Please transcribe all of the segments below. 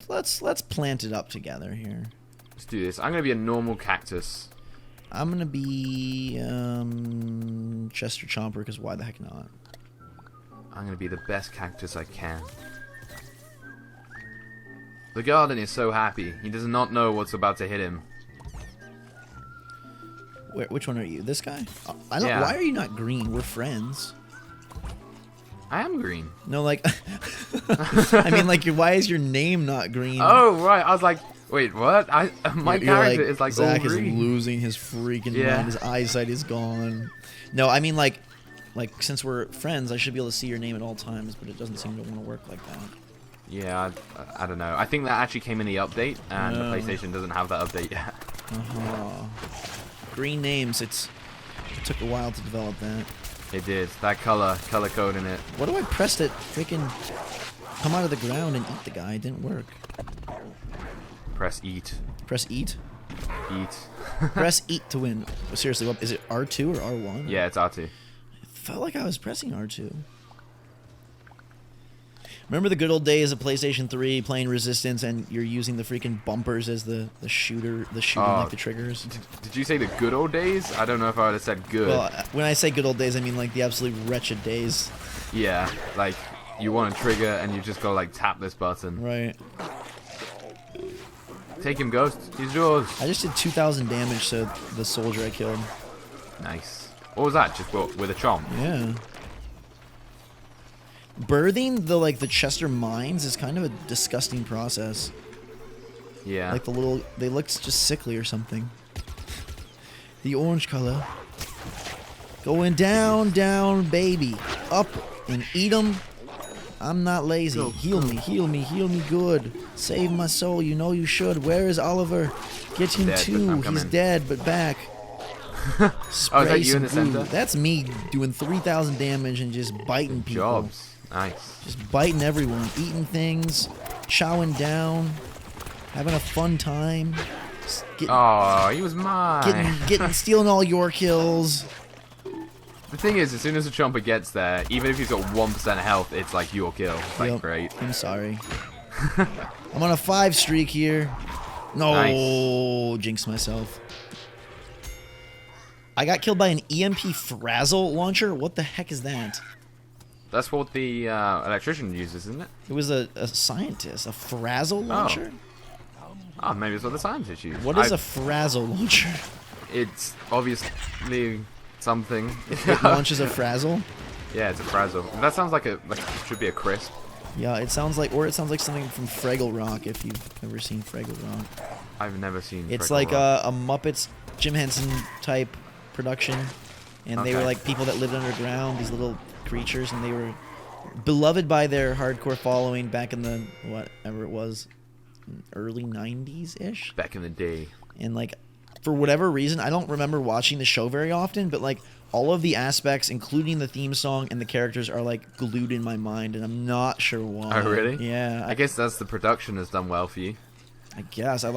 Let's plant it up together here. Let's do this. I'm gonna be a normal cactus. I'm gonna be Chester Chomper, because why the heck not? I'm gonna be the best cactus I can. The garden is so happy. He does not know what's about to hit him. Which one are you? This guy? I don't. Yeah. Why are you not green? We're friends. I am green. No, like, I mean, like, why is your name not green? Oh right, I was like, wait, what? My You're character is like Zach all green. is losing his freaking Yeah. mind. His eyesight is gone. No, I mean, like since we're friends, I should be able to see your name at all times, but it doesn't seem to want to work like that. Yeah, I don't know. I think that actually came in the update, and the PlayStation doesn't have that update yet. Green names. It took a while to develop that. It did. That color code in it. What do I press to freaking come out of the ground and eat the guy? It didn't work. Press eat. Press eat? Eat. Press eat to win. Seriously, what is it? R2 or R1? Yeah, it's R2. It felt like I was pressing R2. Remember the good old days of PlayStation 3 playing Resistance, and you're using the freaking bumpers as the shooting like the triggers? Did you say the good old days? I don't know if I would have said good. Well, when I say good old days, I mean like the absolute wretched days. Yeah, like you want to trigger and you just go like tap this button. Right. Take him, Ghost. He's yours. I just did 2,000 damage to the soldier I killed. Nice. What was that? Just with a chomp? Yeah. Birthing the Chester mines is kind of a disgusting process. Yeah. Like they look just sickly or something. The orange color. Going down, down, baby. Up and eat 'em. I'm not lazy. Go, Heal me, heal me, heal me good. Save my soul, you know you should. Where is Oliver? Get him Dead, but too. I'm He's coming. dead, but back. Oh, Spray is that you some in the center? glue. That's me doing 3,000 damage and just biting people. Jobs. Nice. Just biting everyone, eating things, chowing down, having a fun time. Oh, he was mine. Stealing all your kills. The thing is, as soon as the Chomper gets there, even if he's got 1% health, it's like your kill. It's like, Yep. great. I'm sorry. I'm on a 5 streak here. No, Nice. jinx myself. I got killed by an EMP Frazzle launcher. What the heck is that? That's what the electrician uses, isn't it? It was a scientist. A Frazzle launcher? Oh, maybe it's what the scientists use. What is a Frazzle launcher? It's obviously something. It launches a Frazzle? Yeah, it's a frazzle. That sounds like it should be a crisp. Yeah, it sounds like something from Fraggle Rock, if you've ever seen Fraggle Rock. I've never seen. It's Fraggle like Rock. a Muppets, Jim Henson type production, and they were Okay. like people that lived underground, these little creatures, and they were beloved by their hardcore following back in the whatever it was, early 90s-ish. Back in the day. And like, for whatever reason, I don't remember watching the show very often, but like all of the aspects, including the theme song and the characters, are like glued in my mind, and I'm not sure why. Oh, really? Yeah. I guess that's the production has done well for you. I guess I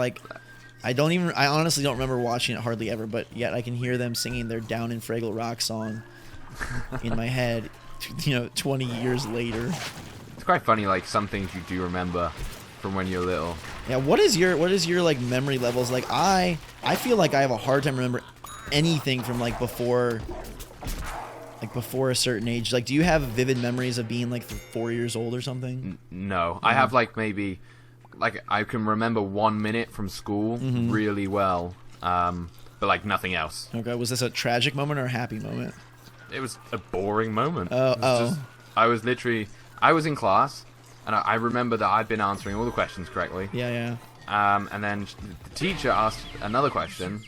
honestly don't remember watching it hardly ever, but yet I can hear them singing their Down in Fraggle Rock song in my head, 20 years later. It's quite funny, like some things you do remember from when you're little. Yeah, what is your like memory levels? Like I feel like I have a hard time remember anything from like before a certain age. Like, do you have vivid memories of being like 4 years old or something? No, I have like maybe, like I can remember 1 minute from school really well, but like nothing else. Okay, was this a tragic moment or a happy moment? It was a boring moment. Oh. I was in class, and I remember that I'd been answering all the questions correctly. Yeah. And then the teacher asked another question,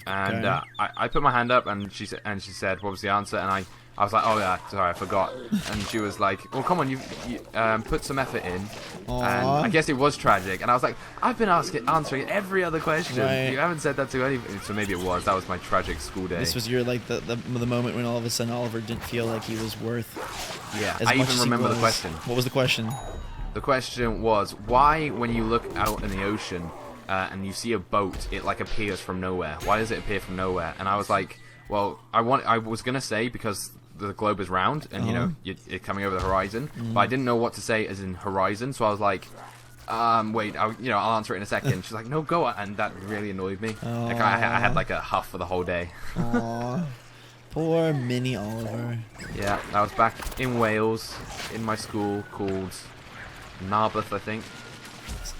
and Okay. I put my hand up, and she said, "What was the answer?" And I was like, "Oh yeah, sorry, I forgot." And she was like, "Well, come on, you put some effort in." Aww. And I guess it was tragic. And I was like, "I've been answering every other question. Right. You haven't said that to anyone." So maybe it was. That was my tragic school day. This was your like the moment when all of a sudden Oliver didn't feel like he was worth. Yeah, As I much even as he remember the was. question. What was the question? The question was, why, when you look out in the ocean and you see a boat, it like appears from nowhere? Why does it appear from nowhere? And I was like, well, I was gonna say because the globe is round and it's coming over the horizon, but I didn't know what to say as in horizon, so I was like, Wait, I'll answer it in a second. She's like, no, go on. And that really annoyed me. Like, I had like a huff for the whole day. Aw. Poor mini Oliver. Yeah, I was back in Wales, in my school called Narberth, I think.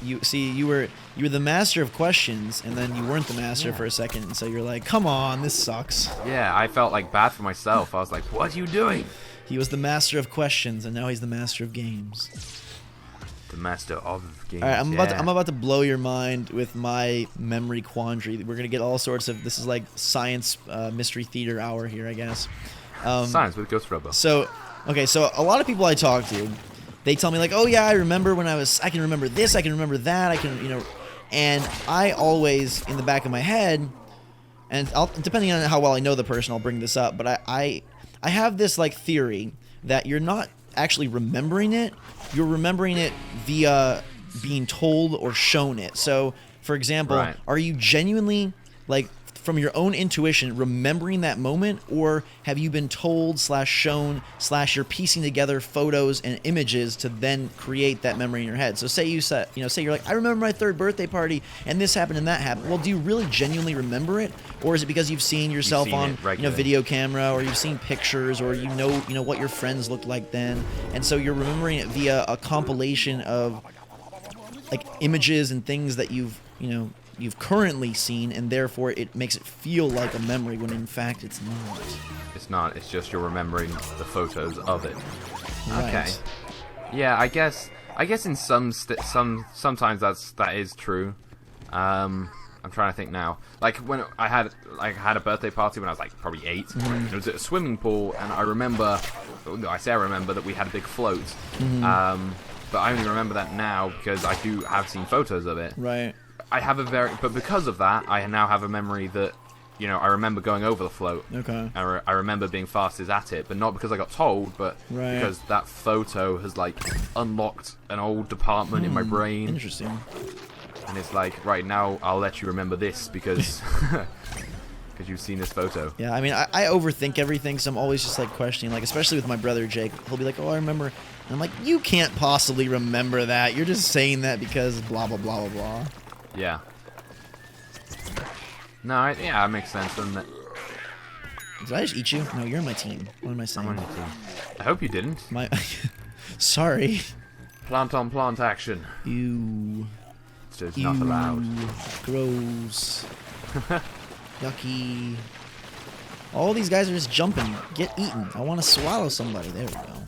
You were the master of questions, and then you weren't the master for a second, and so you're like, come on, this sucks. Yeah, I felt like bad for myself. I was like, what are you doing? He was the master of questions, and now he's the master of games. The master of games. All right, I'm about to blow your mind with my memory quandary. We're gonna get all sorts of. This is like science mystery theater hour here, I guess. Science with Ghost Rubber. So, okay, so a lot of people I talk to, they tell me like, oh yeah, I remember when I can remember this, I can remember that, I can, and I always in the back of my head, and depending on how well I know the person, I'll bring this up, but I have this like theory that you're not actually remembering it, you're remembering it via being told or shown it. So, for example, Right. Are you genuinely like from your own intuition remembering that moment, or have you been told / shown / you're piecing together photos and images to then create that memory in your head? So say say you're like, I remember my 3rd birthday party and this happened and that happened. Well, do you really genuinely remember it, or is it because you've seen yourself on video camera, or you've seen pictures, or you know what your friends looked like then, and so you're remembering it via a compilation of like images and things that you've currently seen, and therefore it makes it feel like a memory when in fact it's not. It's not. It's just you're remembering the photos of it. Right. Okay. Yeah, I guess in sometimes that is true. I'm trying to think now. Like when I had a birthday party when I was like probably 8. Mm-hmm. It was at a swimming pool, and I remember that we had a big float. Mm-hmm. But I only remember that now because I have seen photos of it. Right. But because of that, I now have a memory that, I remember going over the float. Okay. I remember being fastest at it, but not because I got told, but Right. because that photo has like unlocked an old department in my brain. Interesting. And it's like, right now, I'll let you remember this because because you've seen this photo. Yeah, I mean, I overthink everything, so I'm always just like questioning, like especially with my brother Jake. He'll be like, "Oh, I remember," and I'm like, "You can't possibly remember that. You're just saying that because blah blah blah blah blah." Yeah. No, it makes sense, doesn't it? Did I just eat you? No, you're on my team. What am I saying? I'm on your team. I hope you didn't. Sorry. Plant on plant action. Ew. So it's not allowed. Gross. Yucky. All these guys are just jumping. Get eaten. I want to swallow somebody. There we go.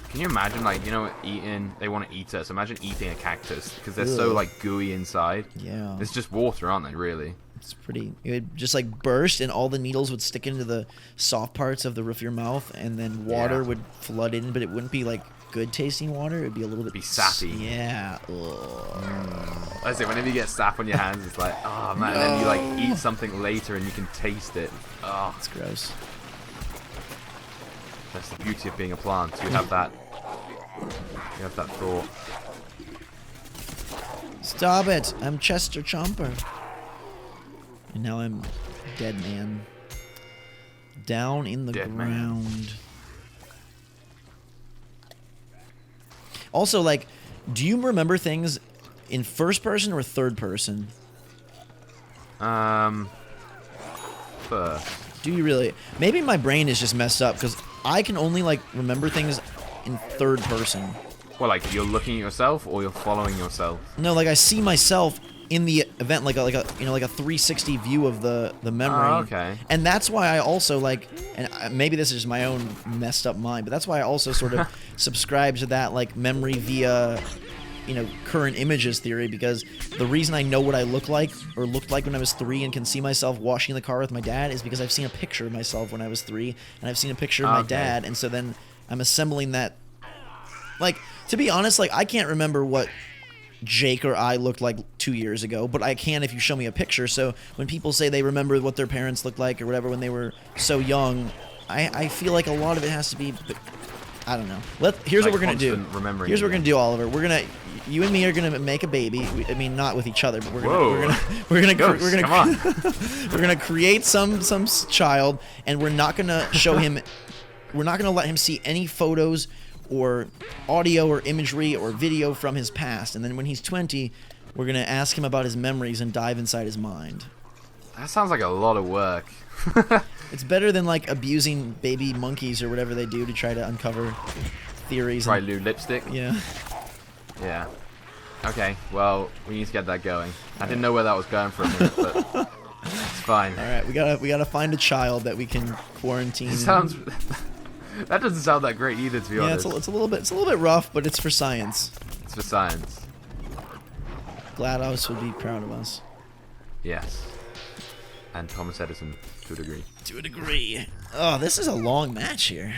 Can you imagine, like, they want to eat us. Imagine eating a cactus, because they're so, like, gooey inside. Yeah. It's just water, aren't they, really? It's pretty... It would just, like, burst, and all the needles would stick into the soft parts of the roof of your mouth, and then water would flood in, but it wouldn't be, like, good-tasting water. It would be a little bit... Be sappy. Yeah. I say, whenever you get sap on your hands, it's like, oh, man. And then you, like, eat something later, and you can taste it. Oh. It's gross. That's the beauty of being a plant. You have that... You have that thought. Stop it! I'm Chester Chomper. And now I'm dead man. Down in the Dead ground. man. Also, like, do you remember things in first person or third person? First. Do you really? Maybe my brain is just messed up because I can only like remember things in third person. Well, like you're looking at yourself or you're following yourself? No, like I see myself in the event, like a 360 view of the memory. Oh, okay. And that's why I also like, and maybe this is just my own messed up mind, but that's why I also sort of subscribe to that like memory via, current images theory, because the reason I know what I look like or looked like when I was 3 and can see myself washing the car with my dad is because I've seen a picture of myself when I was 3 and I've seen a picture of my dad, and so then I'm assembling that. Like, to be honest, like I can't remember what Jake or I looked like 2 years ago, but I can if you show me a picture. So when people say they remember what their parents looked like or whatever when they were so young, I feel like a lot of it has to be, I don't know. Here's what we're gonna do. Here's what we're gonna do, Oliver. You and me are gonna make a baby. I mean, not with each other, but we're gonna create some child, and we're not gonna show him. We're not gonna let him see any photos or audio or imagery or video from his past. And then when he's 20, we're going to ask him about his memories and dive inside his mind. That sounds like a lot of work. It's better than like abusing baby monkeys or whatever they do to try to uncover theories. Try loo lipstick? Yeah. Yeah. Okay, well, we need to get that going. I didn't know where that was going for a minute, but it's fine. All right, we gotta find a child that we can quarantine. It sounds... that doesn't sound that great either, to be honest. Yeah, it's a little bit rough, but it's for science. It's for science. GLaDOS would be proud of us. Yes. And Thomas Edison, to a degree. To a degree. Oh, this is a long match here.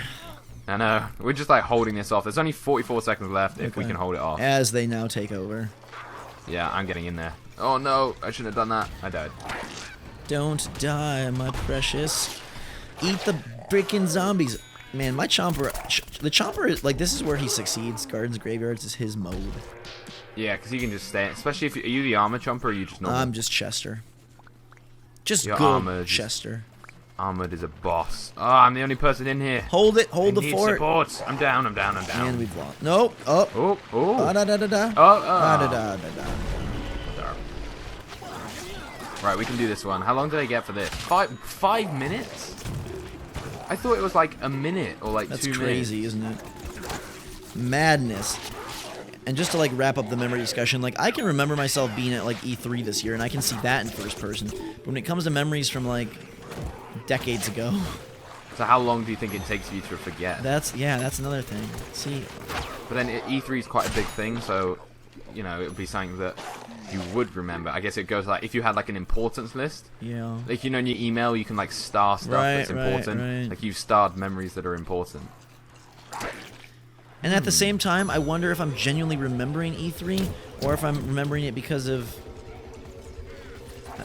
I know. We're just like holding this off. There's only 44 seconds left if we can hold it off. As they now take over. Yeah, I'm getting in there. Oh no, I shouldn't have done that. I died. Don't die, my precious. Eat the freaking zombies. Man, my Chomper... The Chomper is... Like, this is where he succeeds. Gardens, Graveyards is his mode. Yeah, because he can just stay... Especially if... Are you the armor Chomper or are you just normal? I'm just Chester. Just Your good armored Chester. Armored is a boss. Oh, I'm the only person in here. Hold it. Hold I the need fort. support. I'm down. I'm down. I'm down. And we've lost. Nope. Oh. Oh. Oh. Da da da da. Oh. Da da da da da. Right, we can do this one. How long did I get for this? 5 minutes? I thought it was like a minute or like That's 2 minutes. crazy, isn't it? Madness. And just to like wrap up the memory discussion, like I can remember myself being at like E3 this year, and I can see that in first person. But when it comes to memories from like decades ago, So how long do you think it takes you to forget? that's another thing. See, But then E3 is quite a big thing, so you know it would be something that you would remember. I guess it goes like if you had like an importance list. yeah. Like, you know, in your email, you can, like, star stuff that's important. Right. Like, you've starred memories that are important. And at the same time, I wonder if I'm genuinely remembering E3, or if I'm remembering it because of...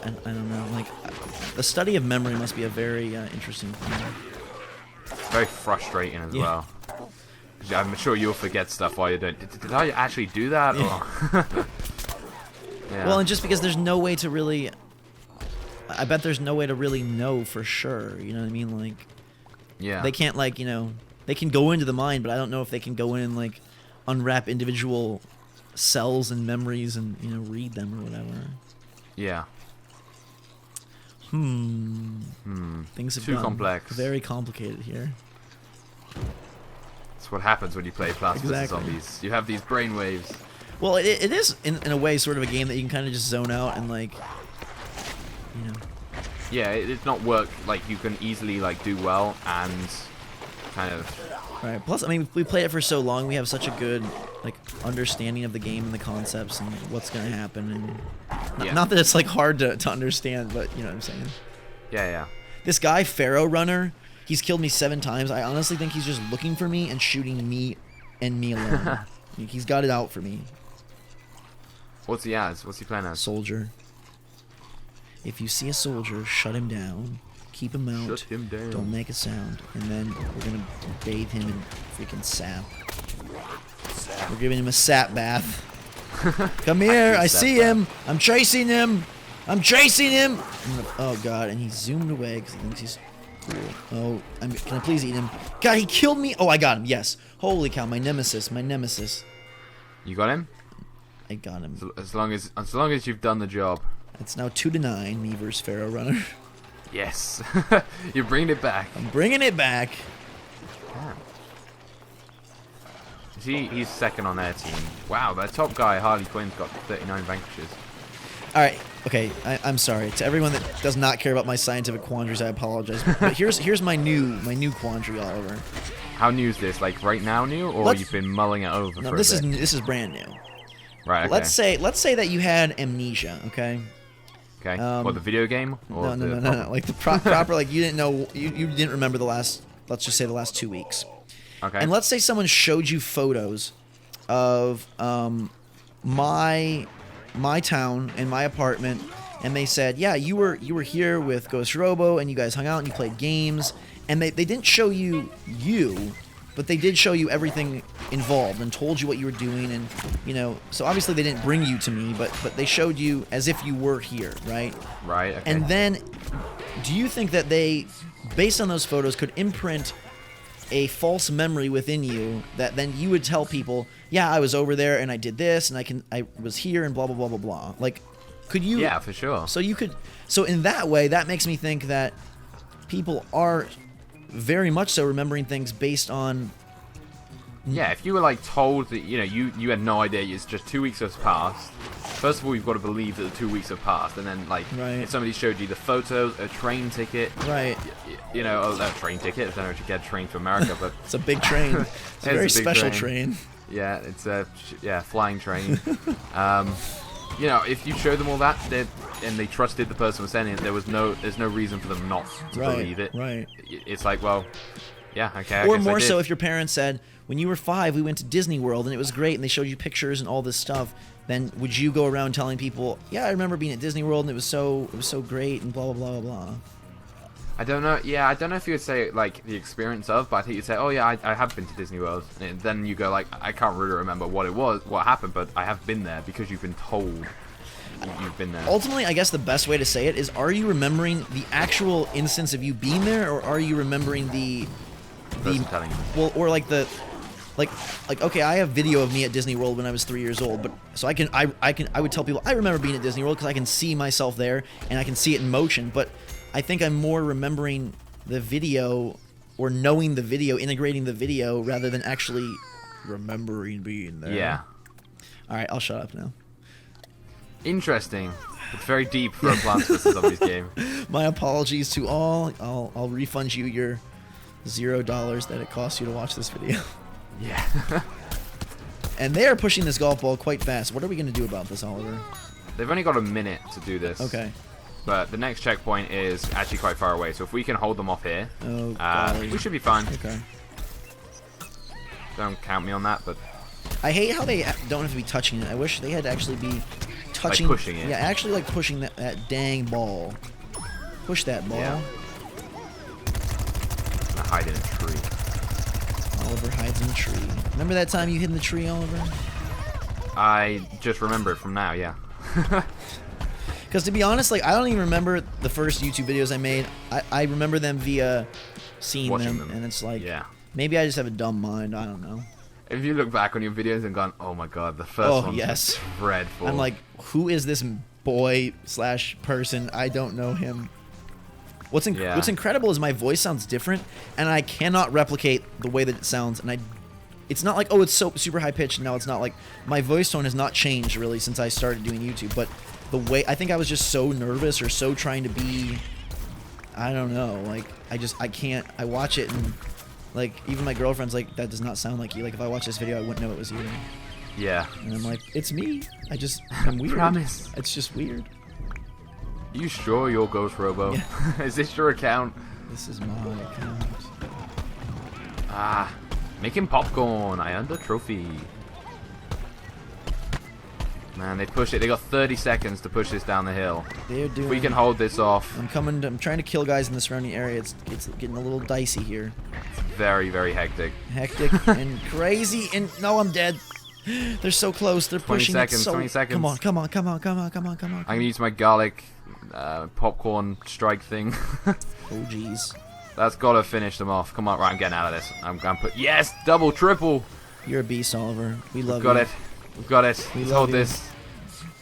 I don't know. Like, the study of memory must be a very interesting thing. Very frustrating as Yeah. well. 'Cause I'm sure you'll forget stuff while you're doing... Did I actually do that? Yeah. Or... yeah. Well, and just because there's no way to really... I bet there's no way to really know for sure. You know what I mean? Like, yeah. they can't, like, you know... They can go into the mind, but I don't know if they can go in and, like, unwrap individual cells and memories and, you know, read them or whatever. Yeah. Things have Too gotten complex. very complicated here. That's what happens when you play Plants vs. Exactly. Zombies. You have these brainwaves. Well, it is, in a way, sort of a game that you can kind of just zone out and, like, you know... Yeah, it's not work. Like, you can easily, like, do well and kind of... Right. Plus, I mean, we played it for so long, we have such a good, like, understanding of the game and the concepts and what's going to happen. And Yeah. not that it's, like, hard to understand, but you know what I'm saying. Yeah. This guy, Pharaoh Runner, he's killed me 7 times. I honestly think he's just looking for me and shooting me and me alone. He's got it out for me. What's he as? What's he playing as? Soldier. If you see a soldier, shut him down. Keep him out. Shut him down. Don't make a sound. And then we're going to bathe him in freaking sap. We're giving him a sap bath. Come here. I see him. I'm chasing him. I'm chasing him. Oh, God. And he zoomed away because he thinks he's cool. Oh, can I please eat him? God, he killed me. Oh, I got him. Yes. Holy cow. My nemesis. My nemesis. You got him? I got him. As long as you've done the job. It's now 2-9, me versus Pharaoh Runner. Yes. You're bringing it back. I'm bringing it back. He's second on their team. Wow, their top guy, Harley Quinn's got 39 vanquishes. All right. Okay. I'm sorry to everyone that does not care about my scientific quandaries. I apologize. But here's my new quandary, Oliver. How new is this? Like right now new, or you've been mulling it over? No, for this a bit? is brand new. Right. Okay. Let's say that you had amnesia. Okay. Okay. What, the video game? Or No. Like the proper, like you didn't know, you didn't remember the last, let's just say the last 2 weeks. Okay. And let's say someone showed you photos of my town and my apartment, and they said, yeah, you were here with Ghost Robo, and you guys hung out and you played games, and they didn't show you, but they did show you everything involved and told you what you were doing, and you know, so obviously they didn't bring you to me, but they showed you as if you were here, right? Right. Okay. And then, do you think that they, based on those photos, could imprint a false memory within you that then you would tell people, yeah, I was over there and I did this and I was here and blah blah blah blah blah. Like, could you? Yeah, for sure. So you could. So in that way, that makes me think that people are very much so remembering things based on. Yeah, if you were like told that you had no idea, it's just 2 weeks has passed. First of all, you've got to believe that the 2 weeks have passed, and then like if somebody showed you the photos, a train ticket, right? A train ticket. I don't know if you get a train to America, but it's a big train. It's a very special train. Yeah, it's a flying train. If you show them all that, and they trusted the person was sending it, there's no reason for them not to believe it. Right. It's like, well, yeah, okay. Or more so, if your parents said, when you were 5, we went to Disney World and it was great, and they showed you pictures and all this stuff, then would you go around telling people, yeah, I remember being at Disney World and it was so great and blah blah blah blah blah. I don't know. Yeah, I don't know if you would say like the experience of, but I think you'd say, oh yeah, I have been to Disney World. And then you go like, I can't really remember what happened, but I have been there because you've been told you've been there. Ultimately, I guess the best way to say it is, are you remembering the actual instance of you being there, or are you remembering the telling you? Well, or like the like okay, I have video of me at Disney World when I was 3 years old, but so I would tell people I remember being at Disney World because I can see myself there and I can see it in motion, but I think I'm more remembering the video or knowing the video, integrating the video, rather than actually remembering being there. Yeah. All right, I'll shut up now. Interesting. It's very deep for a Plants vs. Zombies game. My apologies to all. I'll refund you your $0 that it cost you to watch this video. Yeah. And they are pushing this golf ball quite fast. What are we going to do about this, Oliver? They've only got a minute to do this. Okay. But the next checkpoint is actually quite far away, so if we can hold them off here, we should be fine. Okay. Don't count me on that, but I hate how they don't have to be touching it. I wish they had to actually be touching. Like pushing it. Yeah, actually like pushing that dang ball. Push that ball. Yeah. I hide in a tree. Oliver hides in a tree. Remember that time you hid in the tree, Oliver? I just remember it from now, yeah. Because to be honest, like, I don't even remember the first YouTube videos I made. I remember them via seeing them, and it's like, maybe I just have a dumb mind. I don't know. If you look back on your videos and gone, oh my god, the first one was dreadful. I'm like, who is this boy / person? I don't know him. What's incredible is my voice sounds different, and I cannot replicate the way that it sounds. And it's not like, oh, it's so super high pitched. No, it's not. Like, my voice tone has not changed really since I started doing YouTube, but the way, I think I was just so nervous or so trying to be, I don't know, like, I can't, I watch it and, like, even my girlfriend's like, that does not sound like you. Like, if I watch this video, I wouldn't know it was you. Yeah. And I'm like, it's me. I'm weird. Promise. It's just weird. You sure you're Ghost Robo? Yeah. Is this your account? This is my account. Ah, making popcorn. I earned a trophy. Man, they push it. They got 30 seconds to push this down the hill. They're doing. If we can hold this off. I'm trying to kill guys in the surrounding area. It's getting a little dicey here. It's very, very hectic. Hectic and crazy. And no, I'm dead. They're so close. They're pushing. 20 seconds. So, 20 seconds. Come on. I'm gonna use my garlic popcorn strike thing. Oh jeez. That's gotta finish them off. Come on, right? I'm getting out of this. I'm gonna put double, triple. You're a beast, Oliver. We love you. We've got it. Let's hold this.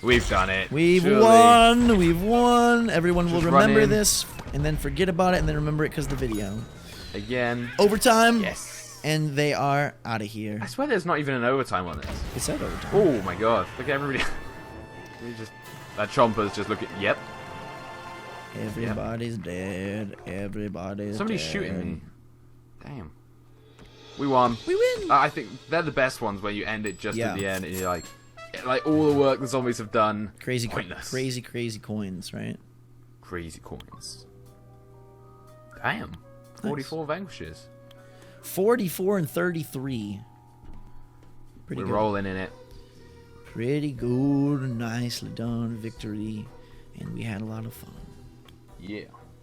We've done it. We've won. We've won. Everyone will remember this and then forget about it and then remember it because of the video. Again. Overtime. Yes. And they are out of here. I swear there's not even an overtime on this. It said overtime. Oh my god. Look at everybody. That Chomper's just looking. Yep. Everybody's dead. Everybody's Somebody's dead. shooting me. Damn. We won. We win. I think they're the best ones where you end it just at the end and you're like all the work the zombies have done. Crazy coins, right? Crazy coins. Damn. 44 vanquishes. 44 and 33. Pretty good. We're rolling in it. Pretty good, nicely done victory, and we had a lot of fun. Yeah.